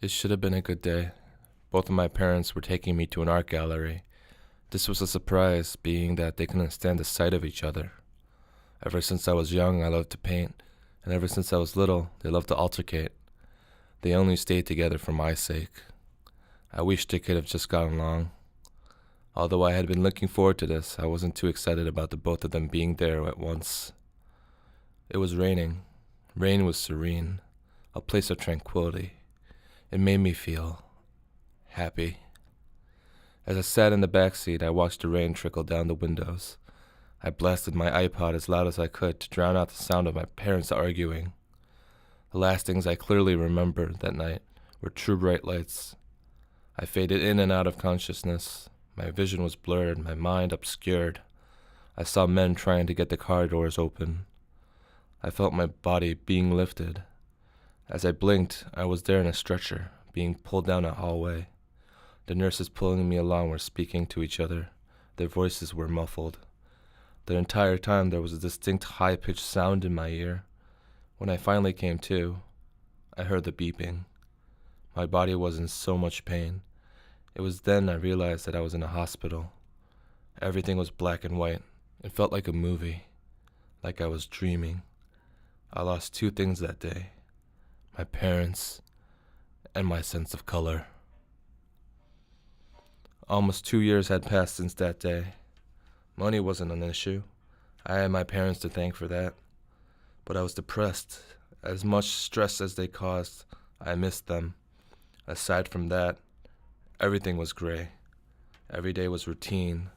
It should have been a good day. Both of my parents were taking me to an art gallery. This was a surprise, being that they couldn't stand the sight of each other. Ever since I was young, I loved to paint, and ever since I was little, they loved to altercate. They only stayed together for my sake. I wish they could have just gotten along. Although I had been looking forward to this, I wasn't too excited about the both of them being there at once. It was raining. Rain was serene, a place of tranquility. It made me feel happy. As I sat in the back seat, I watched the rain trickle down the windows. I blasted my iPod as loud as I could to drown out the sound of my parents arguing. The last things I clearly remembered that night were true bright lights. I faded in and out of consciousness. My vision was blurred, my mind obscured. I saw men trying to get the car doors open. I felt my body being lifted. As I blinked, I was there in a stretcher, being pulled down a hallway. The nurses pulling me along were speaking to each other. Their voices were muffled. The entire time there was a distinct high-pitched sound in my ear. When I finally came to, I heard the beeping. My body was in so much pain. It was then I realized that I was in a hospital. Everything was black and white. It felt like a movie, like I was dreaming. I lost two things that day: my parents and my sense of color. Almost 2 years had passed since that day. Money wasn't an issue. I had my parents to thank for that. But I was depressed. As much stress as they caused, I missed them. Aside from that, everything was gray. Every day was routine.